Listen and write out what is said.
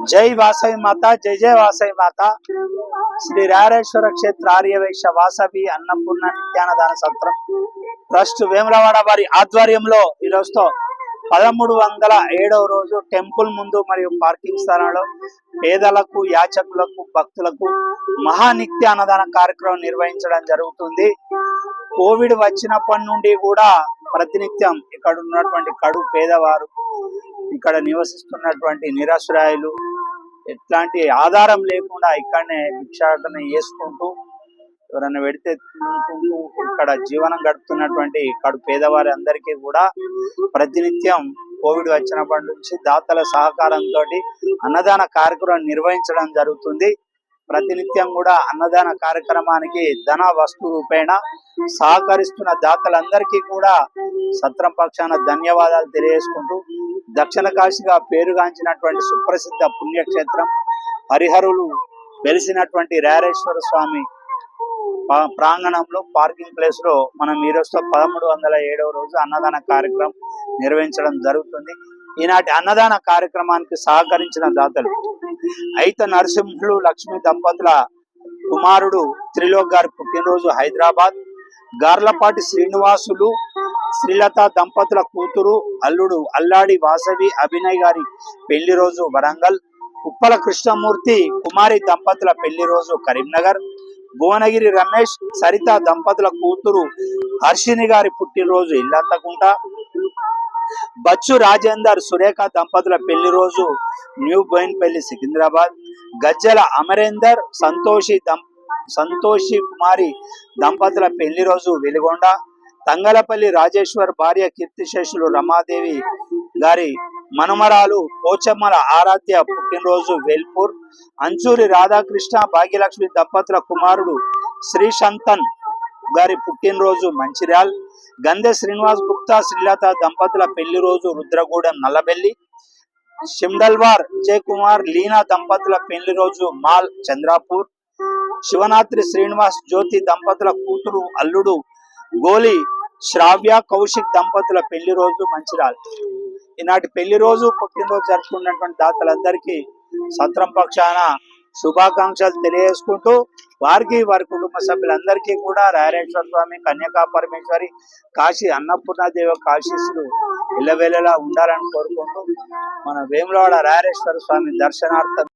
జై వాసవి మాత, జై జై వాసవి మాత. శ్రీ రారేశ్వర క్షేత్ర ఆర్యవైశ్య వాసవి అన్నపూర్ణ నిత్యానదాన సత్రం ట్రస్ట్ వేములవాడ వారి ఆధ్వర్యంలో ఈ రోజుతో 1307వ రోజు టెంపుల్ ముందు మరియు పార్కింగ్ స్థలంలో పేదలకు, యాచకులకు, భక్తులకు మహానిత్య అన్నదాన కార్యక్రమం నిర్వహించడం జరుగుతుంది. కోవిడ్ వచ్చినప్పటి నుండి కూడా ప్రతినిత్యం ఇక్కడ ఉన్నటువంటి కడు పేదవారు, ఇక్కడ నివసిస్తున్నటువంటి నిరాశ్రయాలు ఎట్లాంటి ఆధారం లేకుండా ఇక్కడనే భిక్షాటన చేసుకుంటూ ఎవరైనా పెడితే తినుకుంటూ ఇక్కడ జీవనం గడుపుతున్నటువంటి ఇక్కడ పేదవారి అందరికీ కూడా ప్రతినిత్యం కోవిడ్ వచ్చినప్పటి నుంచి దాతల సహకారంతో అన్నదాన కార్యక్రమం నిర్వహించడం జరుగుతుంది. ప్రతినిత్యం కూడా అన్నదాన కార్యక్రమానికి ధన వస్తు రూపేణ సహకరిస్తున్న దాతలందరికీ కూడా సత్రం పక్షాన ధన్యవాదాలు తెలియజేసుకుంటూ, దక్షిణ కాశీగా పేరుగాంచినటువంటి సుప్రసిద్ధ పుణ్యక్షేత్రం హరిహరులు వెలిసినటువంటి రారేశ్వర స్వామి ప్రాంగణంలో పార్కింగ్ ప్లేస్ లో మనం ఈ రోజుతో 1307వ రోజు అన్నదాన కార్యక్రమం నిర్వహించడం జరుగుతుంది. ఈనాటి అన్నదాన కార్యక్రమానికి సహకరించిన దాతలు అయిత నరసింహులు లక్ష్మి దంపతుల కుమారుడు త్రిలోక్ గారి పుట్టినరోజు హైదరాబాద్, గార్లపాటి శ్రీనివాసులు శ్రీలత దంపతుల కూతురు అల్లుడు అల్లాడి వాసవి అభినయ్ గారి పెళ్లి రోజు వరంగల్, ఉప్పల కృష్ణమూర్తి కుమారి దంపతుల పెళ్లి రోజు కరీంనగర్, భువనగిరి రమేష్ సరిత దంపతుల కూతురు హర్షిని గారి పుట్టినరోజు ఇల్లంతకుంట, బచ్చు రాజేందర్ సురేఖ దంపతుల పెళ్లి రోజు న్యూ బోయిన్పల్లి సికింద్రాబాద్, గజ్జల అమరేందర్ సంతోషి కుమారి దంపతుల పెళ్లి రోజు వెలిగొండ, తంగలపల్లి రాజేశ్వర్ భార్య కీర్తిశేషులు రమాదేవి గారి మనుమరాలు పోచమ్మల ఆరాధ్య పుట్టినరోజు వేల్పూర్, అంచూరి రాధాకృష్ణ భాగ్యలక్ష్మి దంపతుల కుమారుడు శ్రీశంతన్ గారి పుట్టినరోజు మంచిర్యాల్, గంధె శ్రీనివాస్ గుప్తా శ్రీలత దంపతుల పెళ్లి రోజు రుద్రగూడెం నల్లబెల్లి, షిమ్డల్వార్ విజయ్ కుమార్ లీనా దంపతుల పెళ్లి రోజు మాల్ చంద్రాపూర్, శివనాత్రి శ్రీనివాస్ జ్యోతి దంపతుల కూతురు అల్లుడు గోలి శ్రావ్య కౌశిక్ దంపతుల పెళ్లి రోజు మంచిర్యాల్. ఈనాటి పెళ్లి రోజు పుట్టినరోజు జరుపుకున్నటువంటి దాతలందరికీ సత్రం పక్షాన శుభాకాంక్షలు తెలియజేసుకుంటూ, వారికి వారి కుటుంబ సభ్యులందరికీ కూడా రారేశ్వర స్వామి, కన్యకా పరమేశ్వరి, కాశీ అన్నపూర్ణాదేవి ఆశీస్సులు ఇళ్ళవేళలా ఉండాలని కోరుకుంటూ మన వేములవాడ రారేశ్వర స్వామి దర్శనార్థం